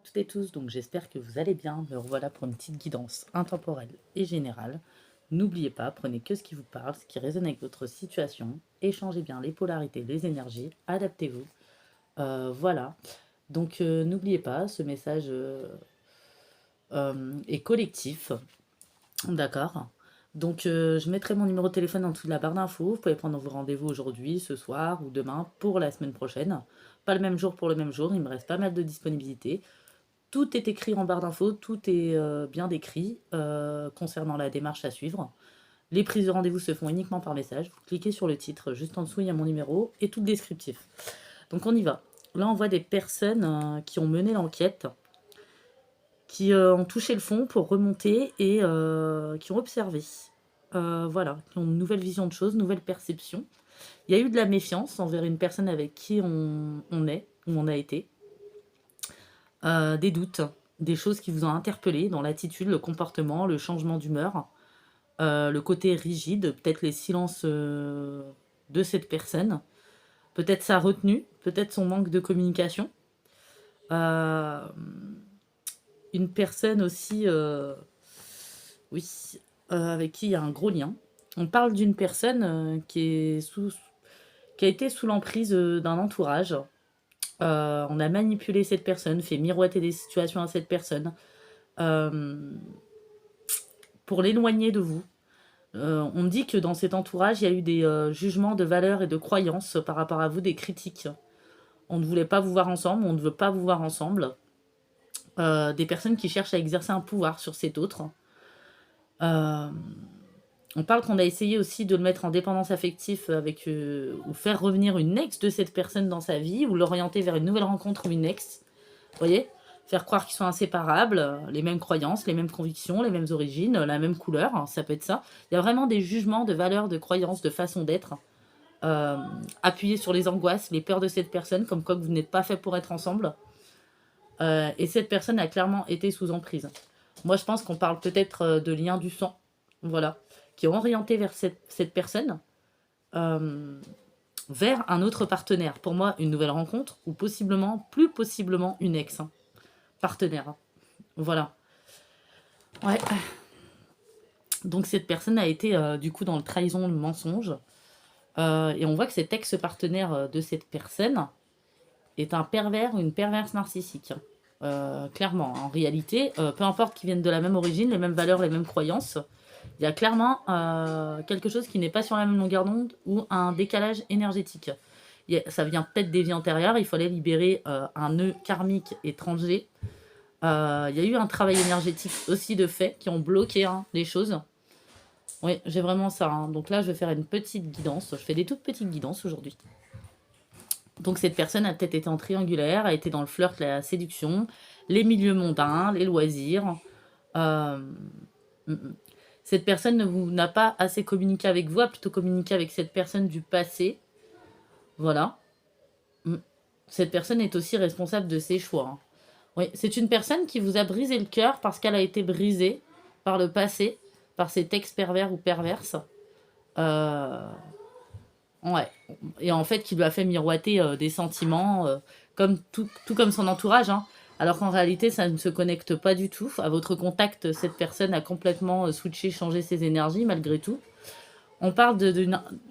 Toutes et tous, donc j'espère que vous allez bien. Me revoilà pour une petite guidance intemporelle et générale. N'oubliez pas, prenez que ce qui vous parle, ce qui résonne avec votre situation. Échangez bien les polarités, les énergies, adaptez-vous. Voilà. Donc n'oubliez pas, ce message est collectif. D'accord. Donc je mettrai mon numéro de téléphone en dessous de la barre d'infos. Vous pouvez prendre vos rendez-vous aujourd'hui, ce soir ou demain pour la semaine prochaine. Pas le même jour pour le même jour, il me reste pas mal de disponibilité. Tout est écrit en barre d'infos, tout est bien décrit concernant la démarche à suivre. Les prises de rendez-vous se font uniquement par message. Vous cliquez sur le titre, juste en dessous, il y a mon numéro et tout le descriptif. Donc on y va. Là, on voit des personnes qui ont mené l'enquête, qui ont touché le fond pour remonter et qui ont observé. Voilà, qui ont une nouvelle vision de choses, une nouvelle perception. Il y a eu de la méfiance envers une personne avec qui on est, ou on a été. Des doutes, des choses qui vous ont interpellé dans l'attitude, le comportement, le changement d'humeur, le côté rigide, peut-être les silences de cette personne, peut-être sa retenue, peut-être son manque de communication. Euh, une personne aussi, oui, avec qui il y a un gros lien. On parle d'une personne qui a été sous l'emprise d'un entourage. On a manipulé cette personne, fait miroiter des situations à cette personne pour l'éloigner de vous. On me dit que dans cet entourage, il y a eu des jugements de valeurs et de croyances par rapport à vous, des critiques. On ne voulait pas vous voir ensemble, on ne veut pas vous voir ensemble. Des personnes qui cherchent à exercer un pouvoir sur cet autre. Euh, on parle qu'on a essayé aussi de le mettre en dépendance affective avec, ou faire revenir une ex de cette personne dans sa vie, ou l'orienter vers une nouvelle rencontre ou une ex. Vous voyez, faire croire qu'ils sont inséparables, les mêmes croyances, les mêmes convictions, les mêmes origines, la même couleur, ça peut être ça. Il y a vraiment des jugements de valeurs, de croyances, de façon d'être, appuyés sur les angoisses, les peurs de cette personne, comme quoi vous n'êtes pas fait pour être ensemble. Et cette personne a clairement été sous emprise. Moi, je pense qu'on parle peut-être de liens du sang, voilà, qui ont orienté vers cette personne, vers un autre partenaire. Pour moi, une nouvelle rencontre, ou possiblement, plus possiblement, une ex. Partenaire. Voilà. Ouais. Donc cette personne a été du coup dans le trahison, le mensonge. Et on voit que cet ex-partenaire de cette personne est un pervers ou une perverse narcissique. Clairement, en réalité, peu importe qu'ils viennent de la même origine, les mêmes valeurs, les mêmes croyances, il y a clairement quelque chose qui n'est pas sur la même longueur d'onde ou un décalage énergétique. Ça vient peut-être des vies antérieures, il fallait libérer un nœud karmique étranger. Il y a eu un travail énergétique aussi de fait qui ont bloqué les choses. Oui, j'ai vraiment ça. Donc là, je vais faire une petite guidance. Je fais des toutes petites guidances aujourd'hui. Donc cette personne a peut-être été en triangulaire, a été dans le flirt, la séduction, les milieux mondains, les loisirs. Euh, Cette personne n'a pas assez communiqué avec vous, a plutôt communiqué avec cette personne du passé. Voilà. Cette personne est aussi responsable de ses choix. Oui, c'est une personne qui vous a brisé le cœur parce qu'elle a été brisée par le passé, par ses textes pervers ou perverses. Euh, ouais. Et en fait, qui lui a fait miroiter des sentiments, comme tout comme son entourage. Alors qu'en réalité, ça ne se connecte pas du tout. À votre contact, cette personne a complètement switché, changé ses énergies malgré tout. On parle de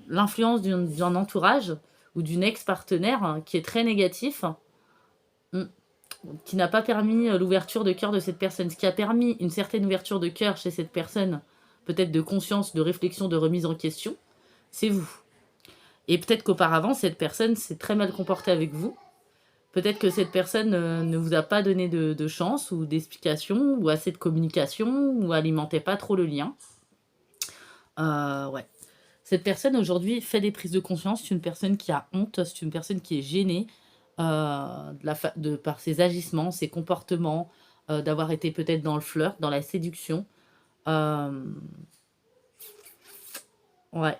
l'influence d'un entourage ou d'une ex-partenaire qui est très négatif. Mm. Qui n'a pas permis l'ouverture de cœur de cette personne. Ce qui a permis une certaine ouverture de cœur chez cette personne, peut-être de conscience, de réflexion, de remise en question, c'est vous. Et peut-être qu'auparavant, cette personne s'est très mal comportée avec vous. Peut-être que cette personne ne vous a pas donné de chance ou d'explication ou assez de communication ou alimentait pas trop le lien. Ouais. Cette personne aujourd'hui fait des prises de conscience. C'est une personne qui a honte, c'est une personne qui est gênée par ses agissements, ses comportements, d'avoir été peut-être dans le flirt, dans la séduction. Euh, ouais.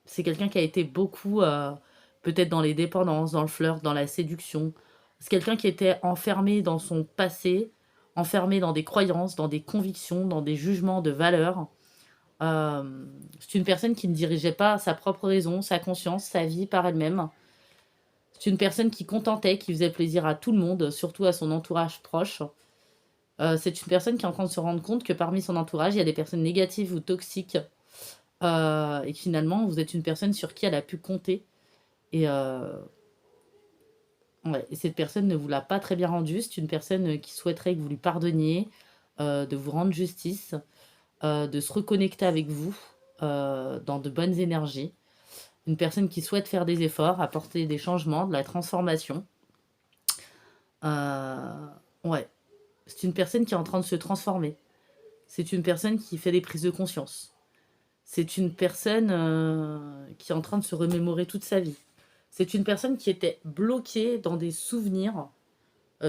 C'est quelqu'un qui a été beaucoup peut-être dans les dépendances, dans le flirt, dans la séduction. C'est quelqu'un qui était enfermé dans son passé, enfermé dans des croyances, dans des convictions, dans des jugements de valeurs. C'est une personne qui ne dirigeait pas sa propre raison, sa conscience, sa vie par elle-même. C'est une personne qui contentait, qui faisait plaisir à tout le monde, surtout à son entourage proche. C'est une personne qui est en train de se rendre compte que parmi son entourage, il y a des personnes négatives ou toxiques. Et que finalement, vous êtes une personne sur qui elle a pu compter. Et, ouais, et cette personne ne vous l'a pas très bien rendu. C'est une personne qui souhaiterait que vous lui pardonniez, de vous rendre justice, de se reconnecter avec vous dans de bonnes énergies. Une personne qui souhaite faire des efforts, apporter des changements, de la transformation. Ouais, c'est une personne qui est en train de se transformer. C'est une personne qui fait des prises de conscience. C'est une personne qui est en train de se remémorer toute sa vie. C'est une personne qui était bloquée dans des souvenirs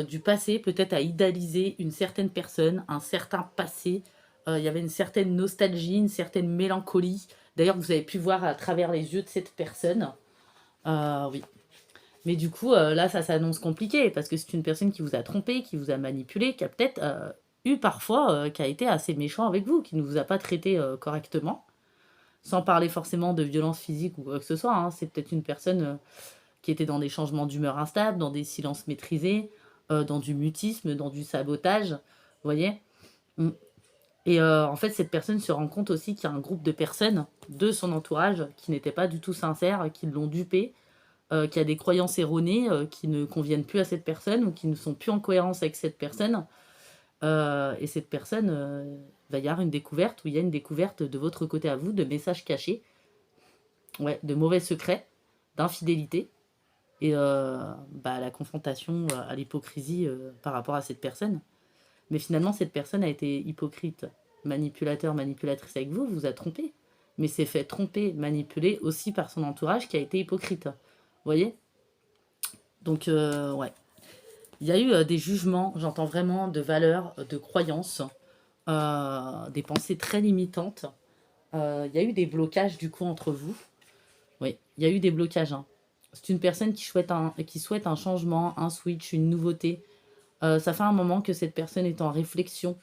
du passé, peut-être à idéaliser une certaine personne, un certain passé. Il y avait une certaine nostalgie, une certaine mélancolie. D'ailleurs, vous avez pu voir à travers les yeux de cette personne. Oui. Mais du coup, là, ça s'annonce compliqué parce que c'est une personne qui vous a trompé, qui vous a manipulé, qui a peut-être eu parfois, qui a été assez méchant avec vous, qui ne vous a pas traité correctement. Sans parler forcément de violence physique ou quoi que ce soit. Hein. C'est peut-être une personne qui était dans des changements d'humeur instables, dans des silences maîtrisés, dans du mutisme, dans du sabotage. Vous voyez. Et en fait, cette personne se rend compte aussi qu'il y a un groupe de personnes de son entourage qui n'étaient pas du tout sincères, qui l'ont dupé, qui a des croyances erronées, qui ne conviennent plus à cette personne ou qui ne sont plus en cohérence avec cette personne. Et cette personne, va y avoir une découverte, ou il y a une découverte de votre côté à vous, de messages cachés, ouais, de mauvais secrets, d'infidélité, et la confrontation à l'hypocrisie par rapport à cette personne. Mais finalement, cette personne a été hypocrite, manipulateur, manipulatrice avec vous, vous a trompé. Mais s'est fait tromper, manipuler aussi par son entourage qui a été hypocrite. Vous voyez. Donc, ouais. Il y a eu des jugements, j'entends vraiment, de valeurs, de croyances, des pensées très limitantes. Il y a eu des blocages du coup entre vous. Oui, il y a eu des blocages. Hein. C'est une personne qui souhaite un changement, un switch, une nouveauté. Ça fait un moment que cette personne est en réflexion.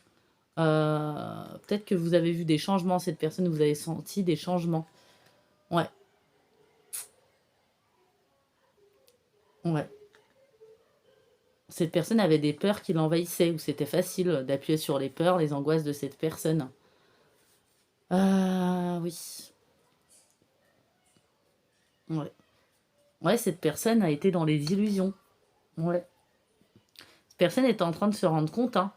Peut-être que vous avez vu des changements, cette personne, vous avez senti des changements. Ouais. Ouais. Cette personne avait des peurs qui l'envahissaient, ou c'était facile d'appuyer sur les peurs, les angoisses de cette personne. Oui. Ouais. Ouais, cette personne a été dans les illusions. Ouais. Cette personne est en train de se rendre compte, hein.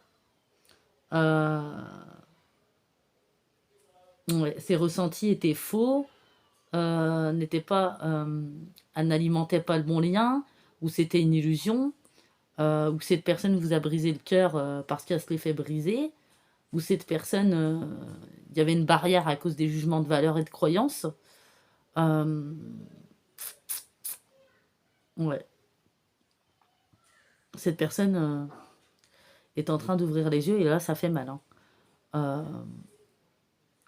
Ouais, ses ressentis étaient faux, n'étaient pas, elle n'alimentait pas le bon lien, ou c'était une illusion, ou cette personne vous a brisé le cœur parce qu'elle se l'est fait briser, ou cette personne, il y avait une barrière à cause des jugements de valeur et de croyances. Ouais. Cette personne est en train d'ouvrir les yeux et là, ça fait mal. Hein.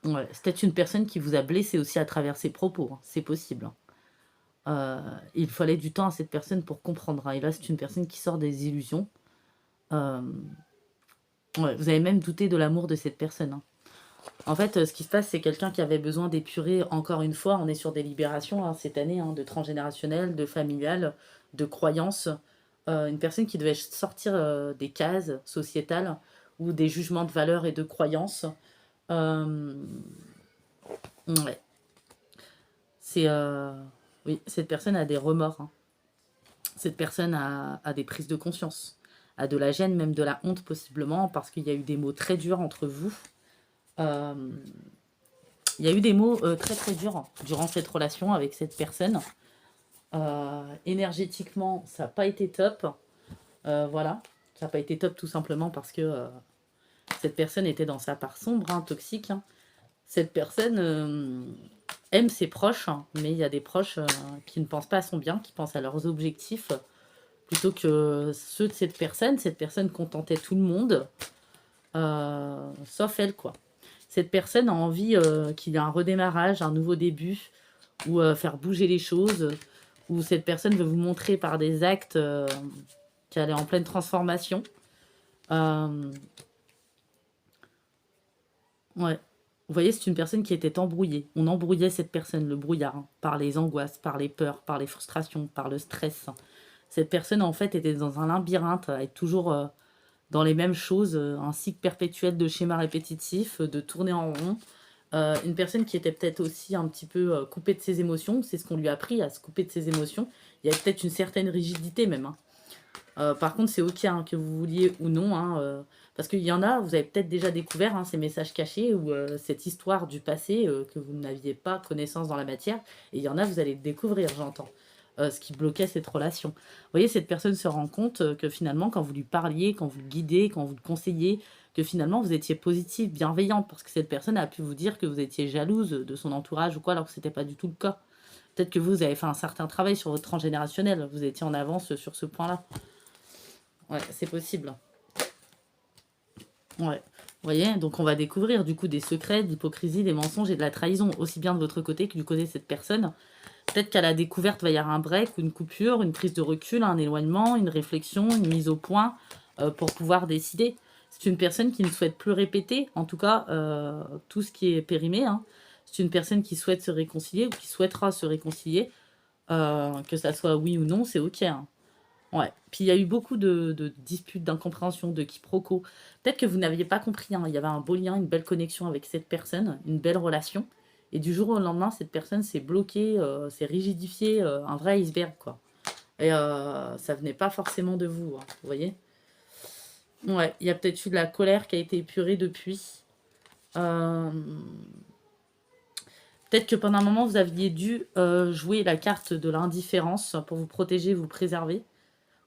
Ouais. C'est peut-être une personne qui vous a blessé aussi à travers ses propos. Hein. C'est possible. Il fallait du temps à cette personne pour comprendre. Hein. Et là, c'est une personne qui sort des illusions. Ouais, vous avez même douté de l'amour de cette personne. Hein. En fait, ce qui se passe, c'est quelqu'un qui avait besoin d'épurer, encore une fois, on est sur des libérations hein, cette année, hein, de transgénérationnel, de familial, de croyances. Une personne qui devait sortir des cases sociétales ou des jugements de valeur et de croyances. Ouais. C'est... oui, cette personne a des remords. Hein. Cette personne a des prises de conscience, a de la gêne, même de la honte possiblement, parce qu'il y a eu des mots très durs entre vous. Il y a eu des mots très très durs durant cette relation avec cette personne. Énergétiquement, ça n'a pas été top. Voilà, ça n'a pas été top tout simplement parce que cette personne était dans sa part sombre, hein, toxique. Hein. Cette personne aime ses proches, hein, mais il y a des proches qui ne pensent pas à son bien, qui pensent à leurs objectifs plutôt que ceux de cette personne. Cette personne contentait tout le monde, sauf elle, quoi. Cette personne a envie qu'il y ait un redémarrage, un nouveau début, ou faire bouger les choses, ou cette personne veut vous montrer par des actes qu'elle est en pleine transformation. Ouais. Vous voyez, c'est une personne qui était embrouillée. On embrouillait cette personne, le brouillard, hein, par les angoisses, par les peurs, par les frustrations, par le stress. Cette personne, en fait, était dans un labyrinthe, à être toujours dans les mêmes choses, un cycle perpétuel de schémas répétitifs, de tourner en rond. Une personne qui était peut-être aussi un petit peu coupée de ses émotions, c'est ce qu'on lui a appris, à se couper de ses émotions. Il y a peut-être une certaine rigidité même, hein. Par contre, c'est ok, hein, que vous vouliez ou non, hein, parce qu'il y en a, vous avez peut-être déjà découvert, hein, ces messages cachés ou cette histoire du passé que vous n'aviez pas connaissance dans la matière. Et il y en a, vous allez le découvrir, j'entends, ce qui bloquait cette relation. Vous voyez, cette personne se rend compte que finalement, quand vous lui parliez, quand vous le guidez, quand vous le conseillez, que finalement vous étiez positive, bienveillante, parce que cette personne a pu vous dire que vous étiez jalouse de son entourage ou quoi, alors que ce n'était pas du tout le cas. Peut-être que vous avez fait un certain travail sur votre transgénérationnel, vous étiez en avance sur ce point-là. Ouais, c'est possible. Ouais. Vous voyez, donc on va découvrir du coup des secrets, de l'hypocrisie, des mensonges et de la trahison, aussi bien de votre côté que du côté de cette personne. Peut-être qu'à la découverte, il va y avoir un break, une coupure, une prise de recul, un éloignement, une réflexion, une mise au point pour pouvoir décider. C'est une personne qui ne souhaite plus répéter, en tout cas, tout ce qui est périmé, hein. C'est une personne qui souhaite se réconcilier ou qui souhaitera se réconcilier. Que ça soit oui ou non, c'est ok, hein. Ouais. Puis il y a eu beaucoup de disputes, d'incompréhensions, de quiproquos. Peut-être que vous n'aviez pas compris, hein. Il y avait un beau lien, une belle connexion avec cette personne, une belle relation. Et du jour au lendemain, cette personne s'est bloquée, s'est rigidifiée, un vrai iceberg, quoi. Et ça venait pas forcément de vous, hein, vous voyez. Ouais, il y a peut-être eu de la colère qui a été épurée depuis. Euh, Peut-être que pendant un moment, vous aviez dû jouer la carte de l'indifférence pour vous protéger, vous préserver.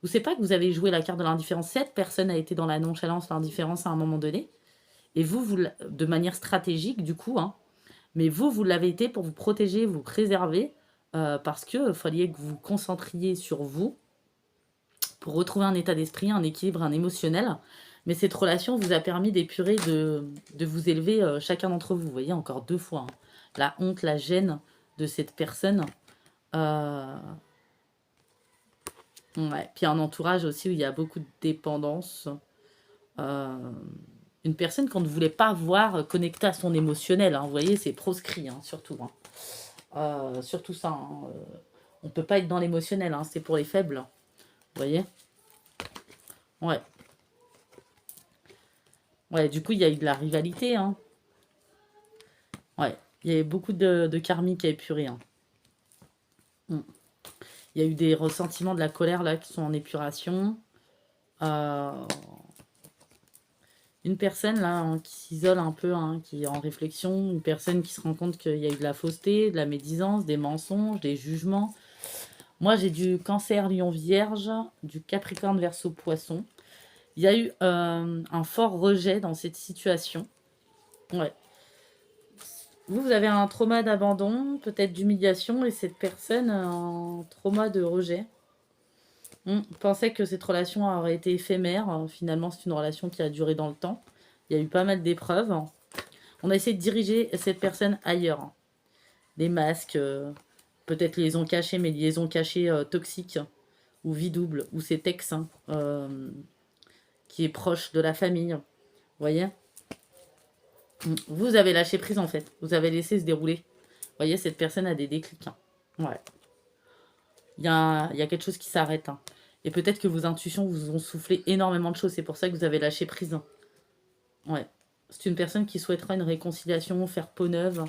Ou c'est pas que vous avez joué la carte de l'indifférence. Cette personne a été dans la nonchalance, l'indifférence à un moment donné. Et vous de manière stratégique, du coup, hein, mais vous l'avez été pour vous protéger, vous préserver, parce que fallait que vous vous concentriez sur vous pour retrouver un état d'esprit, un équilibre, un émotionnel. Mais cette relation vous a permis d'épurer, de vous élever chacun d'entre vous. Vous voyez, encore deux fois, hein. La honte, la gêne de cette personne. Euh, ouais. Puis un entourage aussi où il y a beaucoup de dépendance. Euh, une personne qu'on ne voulait pas voir connectée à son émotionnel, hein. Vous voyez, c'est proscrit, hein, surtout, hein. Surtout ça, hein. On ne peut pas être dans l'émotionnel, hein, c'est pour les faibles. Vous voyez. Ouais. Ouais, du coup, il y a eu de la rivalité, hein. Ouais. Il y a eu beaucoup de karmique à épurer, hein. Mm. Il y a eu des ressentiments de la colère là qui sont en épuration. Euh, Une personne là, hein, qui s'isole un peu, hein, qui est en réflexion, une personne qui se rend compte qu'il y a eu de la fausseté, de la médisance, des mensonges, des jugements. Moi, j'ai du cancer, lion, vierge, du capricorne, verseau, poisson. Il y a eu un fort rejet dans cette situation. Ouais. Vous avez un trauma d'abandon, peut-être d'humiliation, et cette personne a un trauma de rejet. On pensait que cette relation aurait été éphémère. Finalement, c'est une relation qui a duré dans le temps. Il y a eu pas mal d'épreuves. On a essayé de diriger cette personne ailleurs. Des masques, peut-être liaisons cachées, mais liaisons cachées toxiques, ou vie double, ou cet ex, hein, qui est proche de la famille. Vous voyez. Vous avez lâché prise en fait. Vous avez laissé se dérouler. Vous voyez, cette personne a des déclics, hein. Ouais. Il y a quelque chose qui s'arrête, hein. Et peut-être que vos intuitions vous ont soufflé énormément de choses. C'est pour ça que vous avez lâché prise. Ouais. C'est une personne qui souhaitera une réconciliation, faire peau neuve,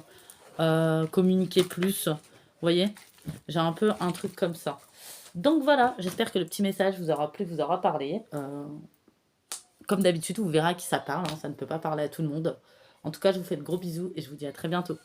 communiquer plus. Vous voyez. J'ai un peu un truc comme ça. Donc voilà, j'espère que le petit message vous aura plu, vous aura parlé. Comme d'habitude, vous verrez à qui ça parle, hein. Ça ne peut pas parler à tout le monde. En tout cas, je vous fais de gros bisous et je vous dis à très bientôt.